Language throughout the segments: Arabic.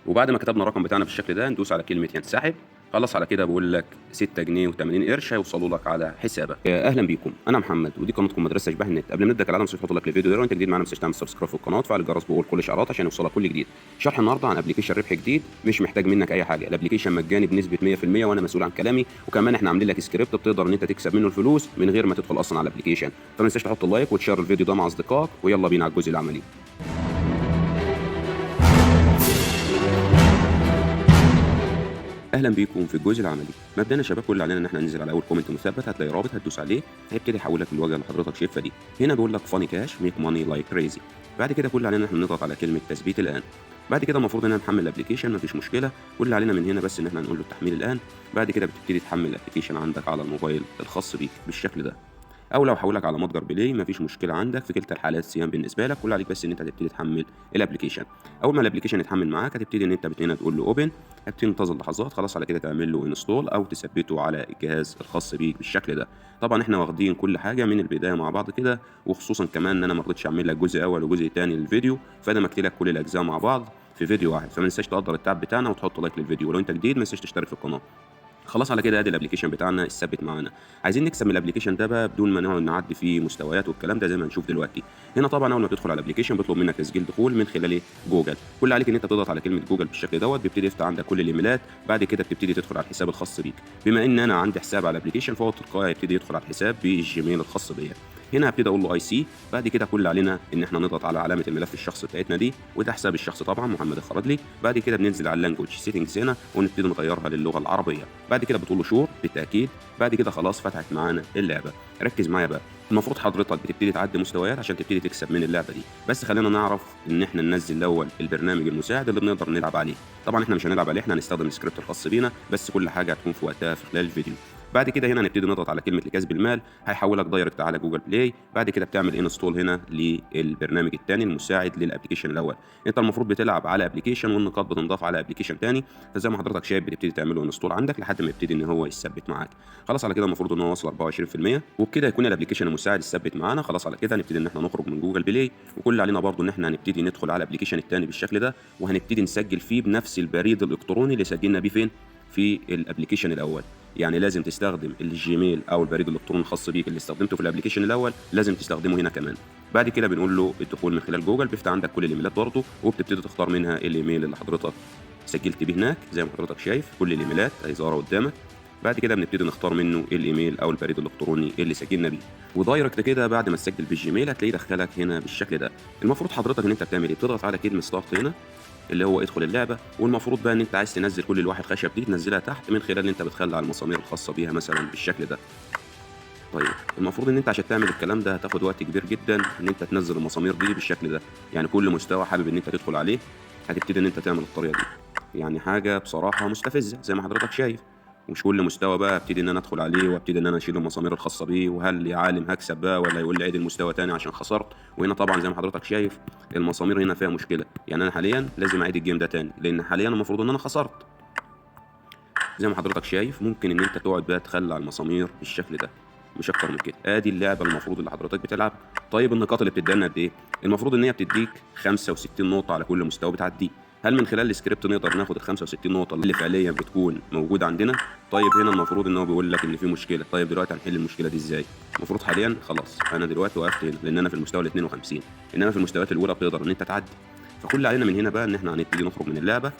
وبعد ما كتبنا الرقم بتاعنا بالشكل ده ندوس على كلمة ينسحب. خلاص على كده بيقول لك 6 جنيه و80 قرش هيوصلوا لك على حسابك. اهلا بيكم، انا محمد ودي قناتكم مدرسه اشباه النت. قبل ما نبدا كالعاده نصيحه لك الفيديو ده، لو انت جديد معانا ما تنساش تعمل سبسكرايب في القناه وتفعل الجرس بقول كل اشعارات عشان يوصلك كل جديد. شرح النهارده عن ابلكيشن ربح جديد مش محتاج منك اي حاجه، الابلكيشن مجاني بنسبه 100% وانا مسؤول عن كلامي، وكمان احنا عاملين لك سكريبت بتقدر ان انت تكسب منه الفلوس من غير ما تدخل اصلا على الابلكيشن. فما تنساش تحط اللايك وتشير الفيديو ده مع اصدقائك، ويلا بينا على الجزء العملي. اهلا بيكم في الجزء العملي. مبدئيا يا شباب كل اللي علينا ان احنا ننزل على اول كومنت مثبت، هتلاقي رابط هتدوس عليه هيبتدي يحولك للواجهه اللي حضرتك شايفها دي. هنا بيقول لك فاني كاش ميك ماني لايك كريزي. بعد كده كل اللي علينا ان احنا نضغط على كلمه تثبيت الان. بعد كده المفروض ان احنا نحمل الابلكيشن، مفيش مشكله. كل اللي علينا من هنا بس ان احنا نقول له التحميل الان. بعد كده بتبتدي تحمل الابلكيشن عندك على الموبايل الخاص بيك بالشكل ده، او لو حولك على متجر بلاي مفيش مشكله عندك، في كلتا الحالات سيان بالنسبه لك. كل عليك بس ان انت هتبتدي تحمل الابلكيشن. اول ما الابلكيشن يتحمل معاك هتبتدي ان انت هنا تقول له اوبن، هتبتدي تنتظر لحظات. خلاص على كده تعمل له انستول او تثبته على الجهاز الخاص بيك بالشكل ده. طبعا احنا واخدين كل حاجه من البدايه مع بعض كده، وخصوصا كمان ان انا ما رضيتش اعمل لك جزء اول وجزء ثاني للفيديو، فانا مكتب لك كل الاجزاء مع بعض في فيديو واحد. فما تنساش تقدر التعب بتاعنا وتحط لايك للفيديو، ولو انت جديد ما تنساش تشترك في القناه. خلاص على كده ادي الابلكيشن بتاعنا الثابت معانا. عايزين نكسب من الابلكيشن ده بقى بدون ما نقعد نعدي فيه مستويات والكلام ده زي ما هنشوف دلوقتي. هنا طبعا اول ما تدخل على الابلكيشن بيطلب منك تسجيل دخول من خلال جوجل. كل اللي عليك ان انت تضغط على كلمه جوجل بالشكل دوت، بيبتدي يفتح عندك كل الايميلات. بعد كده بتبتدي تدخل على الحساب الخاص بيك. بما ان انا عندي حساب على الابلكيشن فهو تلقائي هيبتدي يدخل على الحساب بالجيميل الخاص بيا. هنا هبتدي اقول له اي سي. بعد كده كل اللي علينا ان احنا نضغط على علامه الملف الشخص بتاعتنا دي، وده حساب الشخص طبعا محمد الخرجلي. بعد كده بننزل على اللانجوج سيتنجز هنا ونبتدي نغيرها للغه العربيه. بعد كده بتقول له شور بالتاكيد. بعد كده خلاص فتحت معانا اللعبه. ركز معايا بقى، المفروض حضرتك بتبتدي تعدي مستويات عشان تبتدي تكسب من اللعبه دي، بس خلينا نعرف ان احنا ننزل الاول البرنامج المساعد اللي بنقدر نلعب عليه. طبعا احنا مش هنلعب عليه، احنا هنستخدم السكريبت الخاص بينا، بس كل حاجه هتكون في وقتها في خلال الفيديو. بعد كده هنا نبتدي نضغط على كلمه لكسب المال، هيحولك دايركت على جوجل بلاي. بعد كده بتعمل انستول هنا للبرنامج الثاني المساعد للابلكيشن الاول. انت المفروض بتلعب على ابلكيشن والنقاط بتنضاف على ابلكيشن ثاني، فزي ما حضرتك شايف بتبتدي تعمله انستول عندك لحد ما يبتدي ان هو يثبت معاك. خلاص على كده المفروض ان هو وصل 24%، وبكده يكون الابلكيشن المساعد يثبت معانا. خلاص على كده هنبتدي ان احنا نخرج من جوجل بلاي، وكل اللي علينا برضو ان احنا هنبتدي ندخل على الابلكيشن الثاني بالشكل ده، وهنبتدي نسجل فيه بنفس البريد الالكتروني اللي سجلنا بيه فين في الابلكيشن الاول. يعني لازم تستخدم الجيميل او البريد الالكتروني الخاص بيك اللي استخدمته في الابلكيشن الاول، لازم تستخدمه هنا كمان. بعد كده بنقول له الدخول من خلال جوجل، بيفتح عندك كل الايميلات برضه، وبتبتدي تختار منها الايميل اللي حضرتك سجلت بيه هناك. زي ما حضرتك شايف كل الايميلات اهي ظاهره قدامك. بعد كده بنبتدي نختار منه الايميل او البريد الالكتروني اللي سجلنا بيه، ودايركت كده بعد ما تسجل بالجيميل هتلاقيه دخلك هنا بالشكل ده. المفروض حضرتك ان انت بتعمل ايه، بتضغط على كلمه ستارت هنا اللي هو ادخل اللعبه، والمفروض بقى ان انت عايز تنزل كل الواحد خشب دي تنزلها تحت من خلال ان انت بتخلع المسامير الخاصه بيها مثلا بالشكل ده. طيب المفروض ان انت عشان تعمل الكلام ده هتاخد وقت كبير جدا ان انت تنزل المسامير دي بالشكل ده. يعني كل مستوى حابب ان انت تدخل عليه هتبتدي ان انت تعمل الطريقه دي. يعني حاجه بصراحه مستفزه زي ما حضرتك شايف. ومش كل مستوى بقى ابتدي ان انا ادخل عليه وابتدي ان انا اشيل المسامير الخاصه بيه، وهل يا عالم هكسب بقى ولا يقول لي عيد المستوى تاني عشان خسرت. وهنا طبعا زي ما حضرتك شايف المسامير هنا فيها مشكله، يعني انا حاليا لازم اعيد الجيم ده تاني لان حاليا المفروض ان انا خسرت. زي ما حضرتك شايف ممكن ان انت تقعد بقى تخلع المسامير بالشكل ده، مش اكتر من كده. ادي اللعبه المفروض اللي حضرتك بتلعب. طيب النقاط اللي بتدينا قد ايه؟ المفروض ان هي بتديك 65 نقطه على كل مستوى بتعديه. هل من خلال السكريبت نقدر ناخد ال 65 نقطه اللي فعليا بتكون موجوده عندنا؟ طيب هنا المفروض ان هو بيقول لك ان في مشكله. طيب دلوقتي هنحل المشكله دي ازاي؟ المفروض حاليا خلاص انا دلوقتي وقفت هنا لان انا في المستوى ال 52، انما في المستويات الاولى بتقدر ان انت تعدي. فكل اللي علينا من هنا بقى ان احنا هنبتدي نخرج من اللعبه،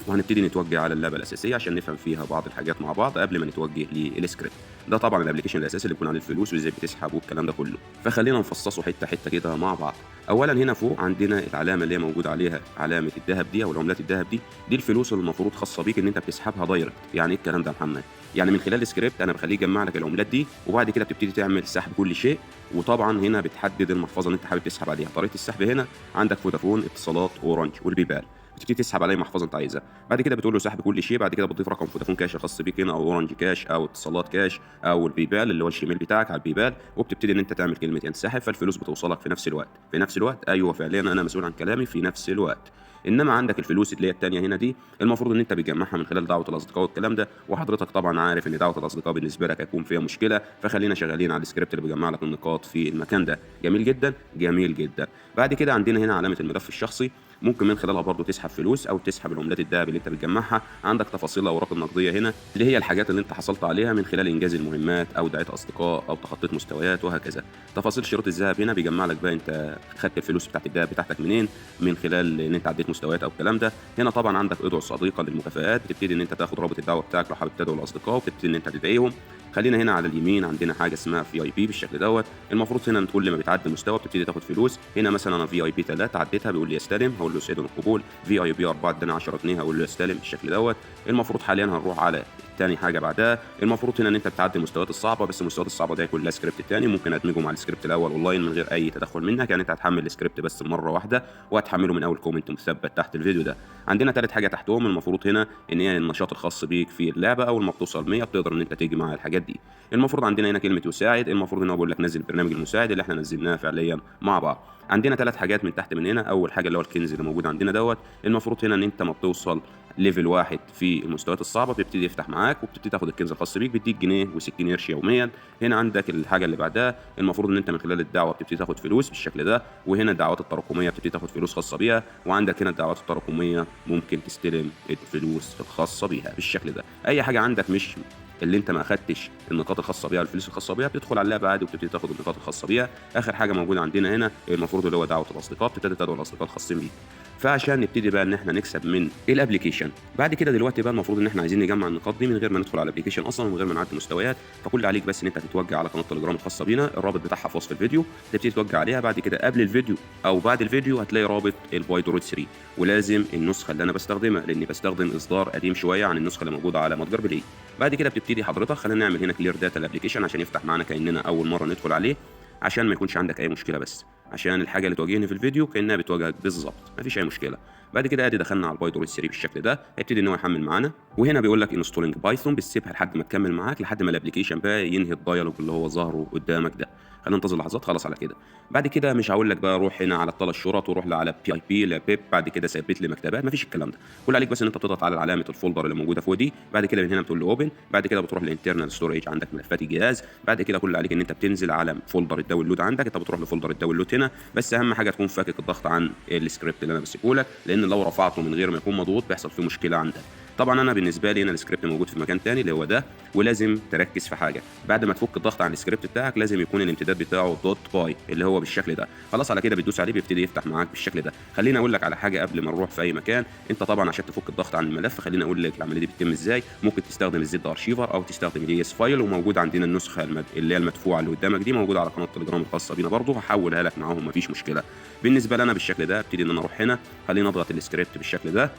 وهنبتدي نتوجه على اللعبه الاساسيه عشان نفهم فيها بعض الحاجات مع بعض قبل ما نتوجه للسكريبت. ده طبعا الابلكيشن الاساسي اللي بيكون عليه الفلوس وازاي بتسحب والكلام ده كله. فخلينا نفصصه حته حته كده مع بعض. اولا هنا فوق عندنا العلامه اللي هي موجود عليها علامه الذهب دي او العملات الذهب دي الفلوس اللي المفروض خاصه بيك ان انت بتسحبها دايركت. يعني ايه الكلام ده يا محمد؟ يعني من خلال السكريبت انا بخليه يجمع لك العملات دي، وبعد كده بتبتدي تعمل سحب كل شيء. وطبعا هنا بتحدد المحفظه اللي انت حابب تسحب عليها. طريقه السحب هنا عندك فودافون، اتصالات، اورنج والبيبال. بتبتدي تسحب على اي محفظه انت عايزها. بعد كده بتقول له سحب كل شيء. بعد كده بتضيف رقم فودافون كاش الخاص بيك هنا، او اورنج كاش، او اتصالات كاش، او البيبال اللي هو الجيميل بتاعك على البيبال، وبتبتدي ان انت تعمل كلمه ينسحب، فالفلوس بتوصلك في نفس الوقت. في نفس الوقت ايوه فعليا انا مسؤول عن كلامي، في نفس الوقت. انما عندك الفلوس اللي هي الثانيه هنا دي المفروض ان انت بتجمعها من خلال دعوه الاصدقاء والكلام ده، وحضرتك طبعا عارف ان دعوه الاصدقاء بالنسبه لك هيكون فيها مشكله، فخلينا شغالين على السكريبت اللي بيجمع لك النقاط في المكان ده. جميل جدا جميل جدا. بعد كده عندنا هنا علامه الملف الشخصي. ممكن من خلالها برضه تسحب فلوس او تسحب العملات الدهب اللي انت بتجمعها. عندك تفاصيل الاوراق النقديه هنا اللي هي الحاجات اللي انت حصلت عليها من خلال انجاز المهمات او دعايه اصدقاء او تخطيط مستويات وهكذا. تفاصيل شروط الذهب هنا بيجمع لك بقى انت خدت الفلوس بتاعت الدهب بتاعتك منين، من خلال ان انت عديت مستويات او الكلام ده. هنا طبعا عندك ادعو صديقا للمكافآت، بتبتدي ان انت تاخد رابط الدعوه بتاعك لو حابب تدعو الاصدقاء وتبتدي ان انت تدعيهم. خلينا هنا على اليمين عندنا حاجه اسمها في اي بي بالشكل دوت. المفروض هنا كل ما بتعدي مستوى بتبتدي تاخد فلوس. هنا مثلا انا في اي بي 3 عديتها بيقول لي استلم، هقول له سيد القبول. في اي بي 4 اداني 10 جنيه هقول له استلم بالشكل دوت. المفروض حاليا هنروح على تاني حاجه بعدها. المفروض هنا ان انت بتعدي المستويات الصعبه، بس المستويات الصعبه دي هيكون لها سكريبت تاني ممكن ادمجه مع السكريبت الاول اونلاين من غير اي تدخل منك. يعني انت هتحمل السكريبت بس مره واحده وهتحمله من اول كومنت مثبت تحت الفيديو ده. عندنا ثالث حاجه تحتهم المفروض هنا ان هي النشاط الخاص بيك في اللعبه. اول ما بتوصل 100 بتقدر ان انت تيجي مع الحاجات دي. المفروض عندنا هنا كلمه يساعد. المفروض هنا بقول لك نزل البرنامج المساعد اللي احنا نزلناه فعليا مع بعض. عندنا ثلاث حاجات من تحت من هنا. اول حاجه اللي هو الكنز اللي موجود عندنا دوت. المفروض هنا ان انت ما بتوصل ليفل واحد في المستويات الصعبه بيبتدي يفتح معاك وبتبتدي تاخد الكنز الخاص بيك بيديك جنيه و60 قرش يوميا. هنا عندك الحاجه اللي بعدها. المفروض ان انت من خلال الدعوه بتبتدي تاخد فلوس بالشكل ده. وهنا الدعوات التراكميه بتبتدي تاخد فلوس خاصه بيها. وعندك هنا الدعوات التراكميه ممكن تستلم الفلوس الخاصه بيها بالشكل ده. اي حاجه عندك مش اللي انت ما اخدتش النقاط الخاصه بيها الفلوس الخاصه بيها بتدخل على اللعبه عادي وبتبتدي تاخد النقاط الخاصه بيها. اخر حاجه موجوده عندنا هنا المفروض اللي هو دعوه الاصدقاء، بتبتدي تدعو الاصدقاء الخاصين بيك. فعشان نبتدي بقى ان احنا نكسب من الابلكيشن بعد كده دلوقتي بقى المفروض ان احنا عايزين نجمع النقاط دي من غير ما ندخل على الابلكيشن اصلا ومن غير ما نعدي مستويات. فكل عليك بس ان انت تتوجه على قناه تليجرام الخاصه بينا، الرابط بتاعها في وصف الفيديو، تبتدي توجه عليها. بعد كده قبل الفيديو او بعد الفيديو هتلاقي رابط البايدرويد 3، ولازم النسخه اللي انا بستخدمها لاني بستخدم اصدار قديم شويه عن النسخه اللي موجوده على متجر بلاي. بعد كده بتبتدي حضرتك خلينا نعمل هنا كلير داتا الابلكيشن عشان يفتح معانا كاننا اول مره ندخل عليه، عشان ما يكونش عندك اي مشكله، بس عشان الحاجه اللي تواجهني في الفيديو كانها بتواجهك بالظبط مفيش اي مشكله. بعد كده ادي دخلنا على البايدرويد 3 بالشكل ده. هيبتدي ان هو يحمل معانا. وهنا بيقول لك انستولينج بايثون، بتسيبها لحد ما تكمل معاك لحد ما الابلكيشن بقى ينهي الدايلوج اللي هو ظهره قدامك ده. خلينا ننتظر لحظات. خلاص على كده. بعد كده مش هقول لك بقى روح هنا على الثلاث شرط وروح على بي اي بي لبيب بعد كده ثبت لي مكتبات، مفيش الكلام ده. كل عليك بس ان انت بتضغط على علامه الفولدر اللي موجوده فوق دي. بعد كده من هنا بتقول له اوبن. بعد كده بتروح للانترنال ستورج عندك ملفات الجهاز. بعد كده كل عليك ان انت بتنزل على فولدر الداونلود عندك. انت بتروح لفولدر الداونلود هنا، بس اهم حاجه تكون فاكك الضغط عن السكريبت اللي انا بسيبه لك، لان لو رفعته من غير ما يكون مضغوط بيحصل فيه مشكله عندك. طبعا انا بالنسبه لي هنا السكريبت موجود في مكان تاني اللي هو ده. ولازم تركز في حاجه، بعد ما تفك الضغط عن السكريبت بتاعك لازم يكون الامتداد بتاعه دوت باي اللي هو بالشكل ده. خلاص على كده بتدوس عليه بيبتدي يفتح معاك بالشكل ده. خليني اقول لك على حاجه قبل ما نروح في اي مكان. انت طبعا عشان تفك الضغط عن الملف خليني اقول لك العمليه دي بتتم ازاي. ممكن تستخدم الزد ارشيفر او تستخدم الاي اس فايل، وموجود عندنا النسخه اللي هي المدفوعه اللي قدامك دي موجوده على قناه تليجرام الخاصه بينا برضه، هحولها لك معاهم مفيش مشكله. بالنسبه لنا بالشكل ده ابتدي ان انا اروح هنا. خليني اضغط السكريبت بالشكل ده.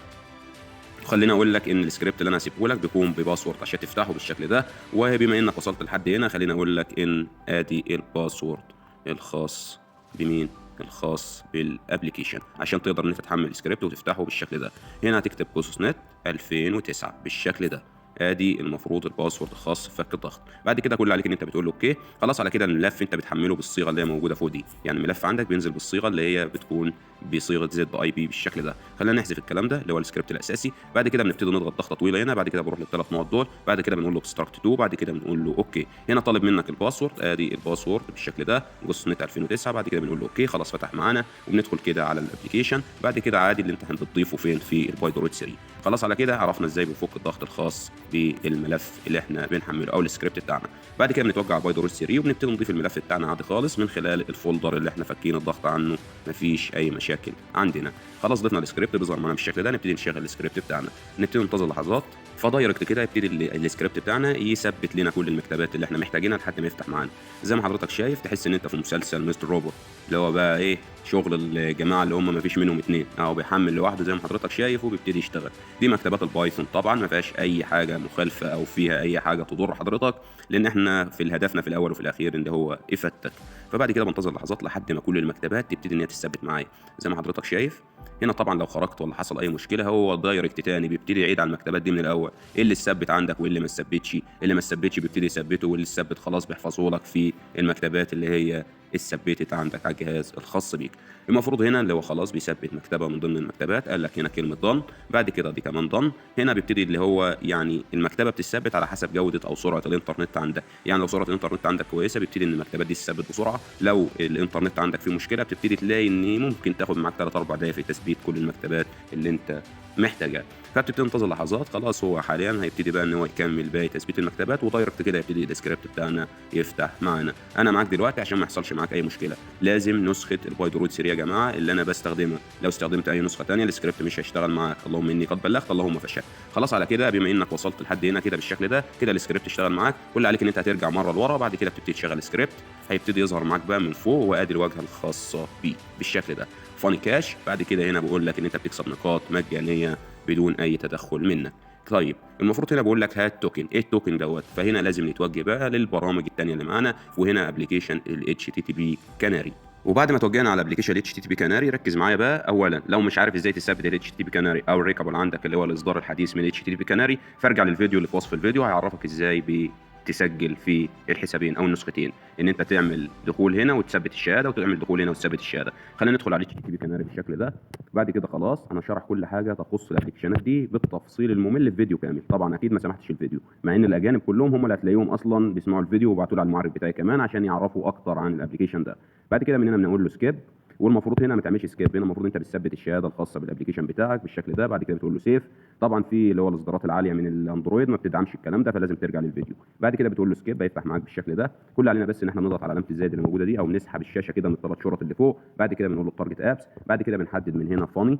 خليني اقول لك ان السكريبت اللي انا هسيبه لك بيكون بباسورد عشان تفتحه بالشكل ده. وبما انك وصلت لحد هنا خليني اقول لك ان ادي الباسورد الخاص بمين؟ الخاص بالابلكيشن عشان تقدر ان انت تحمل السكريبت وتفتحه بالشكل ده. هنا هتكتب كوسوس نت 2009 بالشكل ده. ادي المفروض الباسورد الخاص بفك الضغط. بعد كده كل اللي عليك ان انت بتقول له اوكي. خلاص على كده الملف انت بتحمله بالصيغه اللي هي موجوده فوق دي. يعني الملف عندك بينزل بالصيغه اللي هي بتكون بصيغه زد اي بي بالشكل ده. خلينا نحذف الكلام ده اللي هو السكريبت الاساسي. بعد كده بنبتدي نضغط ضغطه طويله هنا. بعد كده بنروح للثلاث نقط دول. بعد كده بنقول له اكستراكت تو. بعد كده بنقول له اوكي. هنا طالب منك الباسورد. ادي الباسورد بالشكل ده جوس نت 2009. بعد كده بنقول له اوكي. خلاص فتح معانا وبندخل كده على الابلكيشن. بعد كده عادي اللي انت هتضيفه فين في البايدرويد 3. خلاص على كده عرفنا ازاي بنفك الضغط الخاص بالملف اللي احنا بنحمله او السكريبت بتاعنا. بعد كده بنتوجه على بايدرويد 3 وبنبتدي نضيف الملف بتاعنا عادي خالص من خلال الفولدر اللي احنا فاكين الضغط عنه، مفيش اي مشاكل عندنا. خلاص ضفنا السكريبت بيظهر معانا بالشكل ده. نبتدي نشغل السكريبت بتاعنا. نبتدي ننتظر لحظات. فدايركت كده يبتدي السكريبت بتاعنا يثبت لنا كل المكتبات اللي احنا محتاجينها لحد ما يفتح معانا. زي ما حضرتك شايف تحس ان انت في مسلسل مستر روبوت اللي هو بقى ايه شغل الجماعه اللي هم ما فيش منهم اتنين، اهو بيحمل لوحده زي ما حضرتك شايف وبيبتدي يشتغل. دي مكتبات البايثون طبعا ما فيهاش اي حاجه مخالفه او فيها اي حاجه تضر حضرتك، لان احنا في هدفنا في الاول وفي الاخير اللي هو افادتك. فبعد كده بنتظر لحظات لحد ما كل المكتبات تبتدي ان هي تثبت معايا زي ما حضرتك شايف. هنا طبعا لو خرجت ولا حصل اي مشكله هو دايركت تاني بيبتدي يعيد على المكتبات دي من الاول. ايه اللي اتثبت عندك وايه اللي ما اتثبتش. اللي ما اتثبتش بيبتدي يثبته واللي اتثبت خلاص بيحفظه لك في المكتبات اللي هي اتثبتت عندك على الجهاز الخاص بيك. المفروض هنا اللي هو خلاص بيثبت مكتبه من ضمن المكتبات. قال لك هنا كلمه ضن. بعد كده دي كمان ضن. هنا بيبتدي اللي هو يعني المكتبه بتثبت على حسب جوده او سرعه الانترنت عندك. يعني لو سرعه الانترنت عندك كويسه بيبتدي ان المكتبات دي تثبت بسرعه. لو الانترنت عندك فيه مشكله بتبتدي تلاقي ان ممكن تاخد معاك 3 4 دقائق في تثبيت كل المكتبات اللي انت محتاجها. فبتبتدي تنتظر لحظات، خلاص هو حاليا هيبتدي بقى ان هو يكمل باقي تثبيت المكتبات، ودايركت كده يبتدي السكريبت بتاعنا يفتح معانا. انا معاك دلوقتي عشان ما يحصلش معاك اي مشكله، لازم نسخه البايد رود 3 يا جماعه اللي انا بستخدمها. لو استخدمت اي نسخه ثانيه السكريبت مش هيشتغل معاك. اللهم اني قد بلغت، اللهم فشل. خلاص على كده بما انك وصلت لحد هنا كده بالشكل ده، كده السكريبت اشتغل معاك. كل اللي عليك ان انت هترجع مره لورا، بعد كده بتبتدي تشغل السكريبت، هيبتدي يظهر معاك بقى من فوق وادي الواجهه الخاصه بيه بالشكل ده، فاني كاش. بعد كده هنا بقول لك ان انت بتكسب نقاط مجانيه بدون اي تدخل منك. طيب المفروض هنا بقول لك هات توكن، ايه التوكن دوت؟ فهنا لازم نتوجه بقى للبرامج الثانيه اللي معانا، وهنا ابلكيشن ال HTTP كاناري. وبعد ما توجهنا على ابلكيشن HTTP كاناري، ركز معايا بقى. اولا لو مش عارف ازاي تثبت ال HTTP كاناري او الريكابل عندك اللي هو الاصدار الحديث من HTTP كاناري، فارجع للفيديو اللي في وصف الفيديو، هيعرفك ازاي تسجل في الحسابين او النسختين، ان انت تعمل دخول هنا وتثبت الشهاده، وتعمل دخول هنا وتثبت الشهاده. خلينا ندخل على HTTP كاناري بالشكل ده. بعد كده خلاص انا شرح كل حاجه تخص الابلكيشنات دي بالتفصيل الممل في فيديو كامل. طبعا اكيد ما سمحتش الفيديو، مع ان الاجانب كلهم هم اللي هتلاقيهم اصلا بيسمعوا الفيديو وبعتوا لي على المعرض بتاعي كمان عشان يعرفوا اكتر عن الابلكيشن ده. بعد كده من هنا بنقول له سكيب، والمفروض هنا ما تعملش سكيب، هنا المفروض انت بتثبت الشهاده الخاصه بالابلكيشن بتاعك بالشكل ده. بعد كده بتقول له سيف. طبعا في اللي هو الاصدارات العاليه من الاندرويد ما بتدعمش الكلام ده، فلازم ترجع للفيديو. بعد كده بتقول له سكيب، هيفتح معاك بالشكل ده. كل اللي علينا بس ان احنا نضغط على علامه الزائد اللي موجوده دي، او نسحب الشاشه كده من الثلاث شرط اللي فوق. بعد كده بنقول له التارجت ابس. بعد كده بنحدد من هنا فاني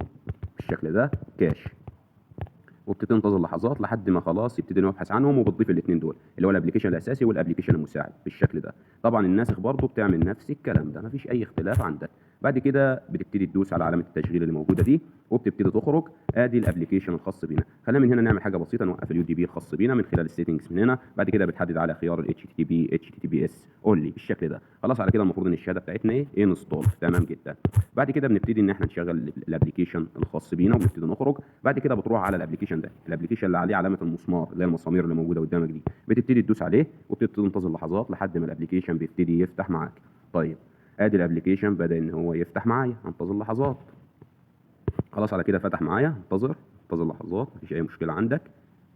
بالشكل ده كاش، وبتبتدي تنتظر لحظات لحد ما خلاص يبتدي نبحث عنهم، وبتضيف الاثنين دول اللي هو الابلكيشن الاساسي والابلكيشن المساعد بالشكل ده. طبعا الناسخ برضه بتعمل نفس الكلام ده، مفيش اي اختلاف عندك. بعد كده بتبتدي تدوس على علامه التشغيل اللي موجوده دي، وبتبتدي تخرج. ادي الابلكيشن الخاص بينا. خلينا من هنا نعمل حاجه بسيطه، نوقف اليو دي بي الخاص بينا من خلال السيتنجز من هنا. بعد كده بتحدد على خيار ال HTTPS اونلي بالشكل ده. خلاص على كده المفروض ان الشهاده بتاعتنا ايه انستول، تمام جدا. بعد كده بنبتدي ان احنا نشغل الابلكيشن الخاص بينا، وبنبتدي نخرج. بعد كده بتروح على الابلكيشن ده، الابلكيشن اللي عليه علامه المسمار اللي هي المسامير اللي موجوده قدامك دي، بتبتدي تدوس عليه، وبتبتدي تنتظر لحظات لحد ما الابلكيشن بيبتدي يفتح معاك. طيب ادي الابلكيشن بدا ان هو يفتح معايا، هنتظر لحظات. خلاص على كده فتح معايا، انتظر لحظات، مفيش اي مشكله عندك،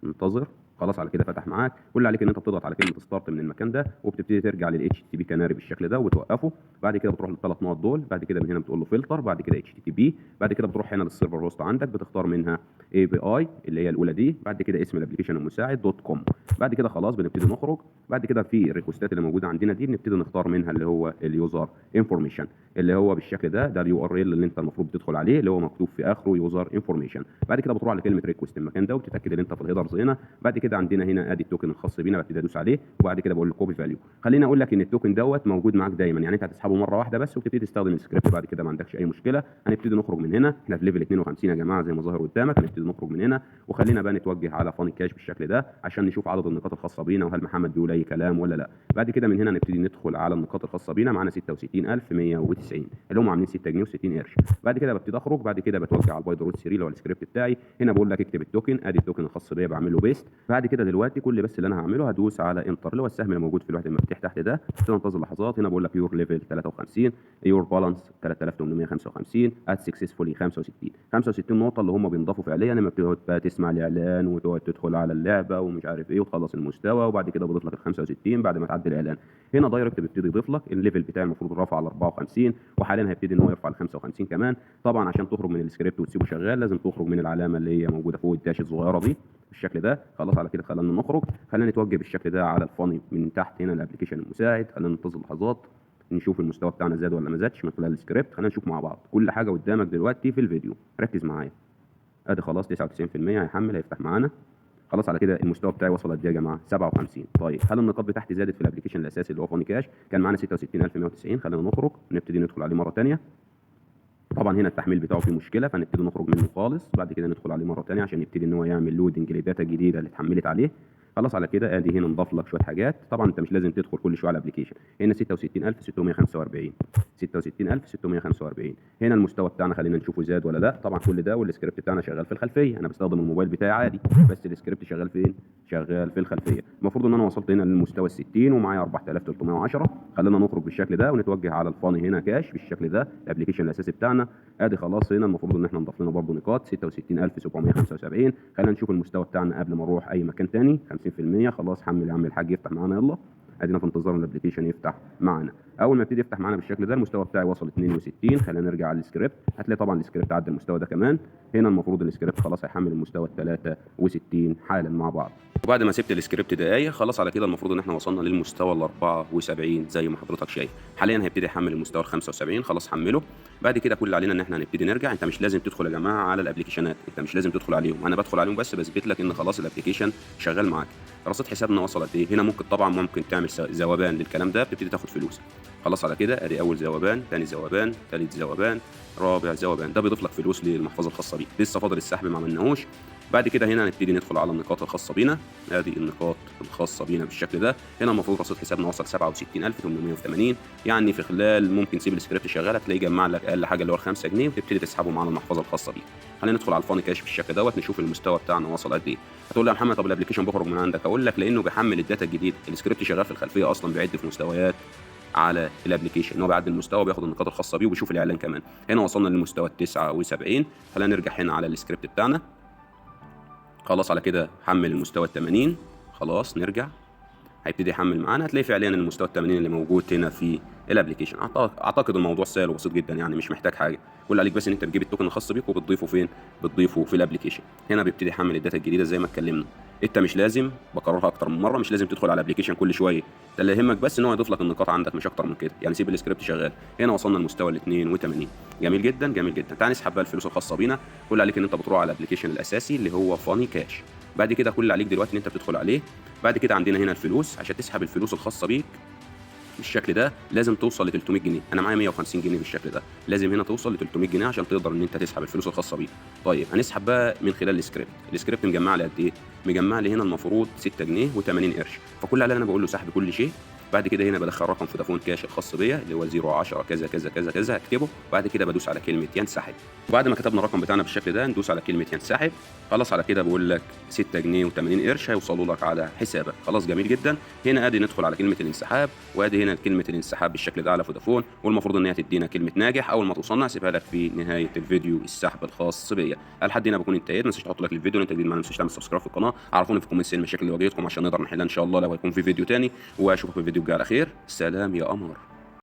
انتظر. خلاص على كده فتح معاك. كل اللي عليك ان انت بتضغط على كلمه ستارت من المكان ده، وبتبتدي ترجع لل HTTP كاناري بالشكل ده وتوقفه. بعد كده بتروح للثلاث نقط دول. بعد كده من هنا بتقول له فلتر، بعد كده HTTP. بعد كده بتروح هنا للسيرفر هوست عندك، بتختار منها API اللي هي الاولى دي. بعد كده اسم الابلكيشن المساعد دوت كوم. بعد كده خلاص بنبتدي نخرج. بعد كده في الريكوستات اللي موجوده عندنا دي بنبتدي نختار منها اللي هو اليوزر انفورميشن اللي هو بالشكل ده اليو ار ال اللي انت المفروض تدخل عليه، اللي هو مكتوب في اخره يوزر انفورميشن. بعد كده بتروح على كلمه ريكوست المكان ده، وبتتاكد ان انت في الهيدرز هنا. بعد كده عندنا هنا ادي التوكن الخاص بينا، ببتدي ادوس عليه. وبعد كده بقول له كوبي فاليو. خليني اقول لك ان التوكن دوت موجود معاك دايما، يعني انت هتسحبه مره واحده بس وتبتدي تستخدم السكريبت. بعد كده ما عندكش اي مشكله. هنبتدي نخرج من هنا، احنا في ليفل 52 يا جماعه زي ما ظاهر قدامك. هنبتدي نخرج من هنا، وخلينا بقى نتوجه على فاني كاش بالشكل ده عشان نشوف عدد النقاط الخاصه بينا، وهل محمد بيقول اي كلام ولا لا. بعد كده من هنا نبتدي ندخل على النقاط الخاصه بينا، معانا 66190 اللي هم عاملين 6 جنيه و60 قرش. بعد كده ببتدي اخرج. بعد كده بتوجه على البايد رود 3 اللي هو السكريبت بتاعي. هنا بقول لك اكتب التوكن، ادي التوكن الخاص بيا بعمل له بيست. بعد كده دلوقتي كل بس اللي انا هعمله هدوس على انتر اللي هو السهم اللي موجود في لوحه المفاتيح تحت ده. تنتظر لحظات. هنا بقول لك يور ليفل 53، يور بالانس 3855، ات سكسسفولي 65 نقطه اللي هم بينضافوا فعليا لما بتقعد بقى تسمع الاعلان وتقعد تدخل على اللعبه ومش عارف ايه وتخلص المستوى. وبعد كده بضيف لك ال 65 بعد ما تعدي الاعلان. هنا دايركت بيبتدي يضيف لك الليفل بتاعي المفروض رافع على 54، وحاليا هيبتدي ان هو يرفع ل 55 كمان. طبعا عشان تخرج من السكريبت وتسيبه شغال لازم تخرج من العلامه اللي هي موجوده فوق الداش الصغيره دي بالشكل ده. خلاص على كده خلينا نخرج. خلينا نتوجه بالشكل ده على الفاني من تحت هنا الابلكيشن المساعد. خلينا ننتظر لحظات نشوف المستوى بتاعنا زاد ولا ما زادش من خلال السكريبت. خلينا نشوف مع بعض كل حاجه قدامك دلوقتي في الفيديو، ركز معايا. ادي خلاص 99% هيحمل، هيفتح معانا. خلاص على كده المستوى بتاعي وصل قد ايه يا جماعه؟ 57. طيب هل النقاط بتاعتي زادت في الابلكيشن الاساسي اللي هو فاني كاش؟ كان معانا 66190. خلينا نخرج ونبتدي ندخل عليه مره ثانيه. طبعا هنا التحميل بتاعه فيه مشكله، فنبتدي نخرج منه خالص. بعد كده ندخل عليه مره ثانيه عشان يبتدي ان هو يعمل لودنج لداتا جديده اللي اتحملت عليه. خلاص على كده ادي هنا نضاف لك شويه حاجات. طبعا انت مش لازم تدخل كل شويه على الابلكيشن. هنا 66645 66645. هنا المستوى بتاعنا خلينا نشوفه زاد ولا لا. طبعا كل ده والسكريبت بتاعنا شغال في الخلفيه، انا بستخدم الموبايل بتاعي عادي بس السكريبت شغال فين؟ شغال في الخلفيه. المفروض ان انا وصلت هنا للمستوى ال 60 ومعايا 4310. خلينا نخرج بالشكل ده ونتوجه على الفاني هنا كاش بالشكل ده الابلكيشن الاساسي بتاعنا. ادي خلاص هنا المفروض ان احنا نضاف لنا برضه نقاط 66775. خلينا نشوف المستوى بتاعنا قبل ما نروح اي مكان ثاني. 50%. خلاص حمل يا عم الحاج يفتح معانا يلا. ادينا في انتظار الابلكيشن يفتح معانا. اول ما يبتدي يفتح معانا بالشكل ده المستوى بتاعي وصل 62. خلينا نرجع على السكريبت، هتلاقي طبعا السكريبت عدى المستوى ده كمان. هنا المفروض السكريبت خلاص هيحمل المستوى 63 حالا مع بعض. وبعد ما سبت السكريبت دقايق خلاص على كده المفروض ان احنا وصلنا للمستوى ال 74 زي ما حضرتك شايف. حاليا هيبتدي يحمل المستوى ال 75، خلاص حمله. بعد كده كل اللي علينا ان احنا هنبتدي نرجع. انت مش لازم تدخل يا جماعه على الابلكيشنات، انت مش لازم تدخل عليهم، انا بدخل عليهم بس بثبت لك ان خلاص الابلكيشن شغال معاك. رصيد حسابنا وصل قد ايه؟ هنا ممكن تعمل ذوبان للكلام ده، بتبتدي تاخد فلوس. خلاص على كده ادي اول ذوبان، ثاني ذوبان، ثالث ذوبان، رابع ذوبان، ده بيضيف لك فلوس للمحفظه الخاصه بيك. لسه فاضل السحب ما عملناهوش. بعد كده هنا هنبتدي ندخل على النقاط الخاصه بينا. ادي النقاط الخاصه بينا بالشكل ده. هنا المفروض رصيد حسابنا وصل 67880، يعني في خلال ممكن تسيب السكريبت شغال هتلاقيه جمع لك اقل حاجه اللي هو 5 جنيه وتبتدي تسحبه معانا المحفظه الخاصه بيك. خلينا ندخل على الفاني كاش بالشكل دوت نشوف المستوى بتاعنا وصل قد ايه. هتقول لي يا محمد طب الابلكيشن بيخرج من عندك؟ اقول لك لانه بيحمل الداتا الجديد، السكريبت شغال في الخلفيه اصلا بيعد في مستويات على الابلكيشن، ان هو بيعدل المستوى بياخد النقاط الخاصه بيه وبيشوف الاعلان كمان. هنا وصلنا للمستوى ال 79. خلينا نرجع هنا على السكريبت بتاعنا. خلاص على كده حمل المستوى ال 80. خلاص نرجع، هيبتدي يحمل معانا. هتلاقي فعليا المستوى ال 80 اللي موجود هنا في الابلكيشن. اعتقد الموضوع سهل وبسيط جدا، يعني مش محتاج حاجه. كل اللي عليك بس ان انت بتجيب التوكن الخاص بيك وبتضيفه فين؟ بتضيفه في الابلكيشن. هنا بيبتدي يحمل الداتا الجديده زي ما اتكلمنا. انت مش لازم، بكررها اكتر من مره، مش لازم تدخل على الابلكيشن كل شويه. ده اللي يهمك بس ان هو يضيف لك النقاط عندك مش اكتر من كده، يعني سيب السكريبت شغال. هنا وصلنا لمستوى ال 82. جميل جدا جميل جدا. تعال نسحب بقى الفلوس الخاصه بينا. كل اللي عليك ان انت بتروح على الابلكيشن الاساسي اللي هو فاني كاش. بعد كده كل اللي عليك دلوقتي ان انت بتدخل عليه. بعد كده عندنا هنا الفلوس. عشان تسحب الفلوس الخاصه بيك بالشكل ده لازم توصل ل 300 جنيه. انا معايا 150 جنيه بالشكل ده، لازم هنا توصل ل 300 جنيه عشان تقدر ان انت تسحب الفلوس الخاصه بيك. طيب هنسحب بقى من خلال السكريبت مجمع لي قد ايه؟ مجمع لي هنا المفروض 6 جنيه و80 قرش. فكل اللي انا بقول له سحب كل شيء. بعد كده هنا بدخل رقم فودافون كاش الخاص بيا اللي هو 010 كذا كذا كذا كذا، هكتبه. بعد كده بدوس على كلمه ينسحب. وبعد ما كتبنا الرقم بتاعنا بالشكل ده ندوس على كلمه ينسحب. خلاص على كده بقول لك 6 جنيه و80 قرش هيوصلوا لك على حسابك. خلاص جميل جدا. هنا ادي ندخل على كلمه الانسحاب، وادي هنا كلمه الانسحاب بالشكل ده على فودافون، والمفروض ان هي تدينا كلمه ناجح. اول ما توصلنا هسيبها لك في نهايه الفيديو السحب الخاص بيا. لحد هنا بكون انتهيت. ما تنساش تحط لايك للفيديو. انت جديد معانا ما تنساش تعمل سبسكرايب في القناه. عرفوني في الكومنتس المشاكل اللي واجهتكم عشان نقدر نحلها ان شاء الله لو هيكون في فيديو تاني. واشوفك في الفيديو الجاي على خير. سلام يا قمر.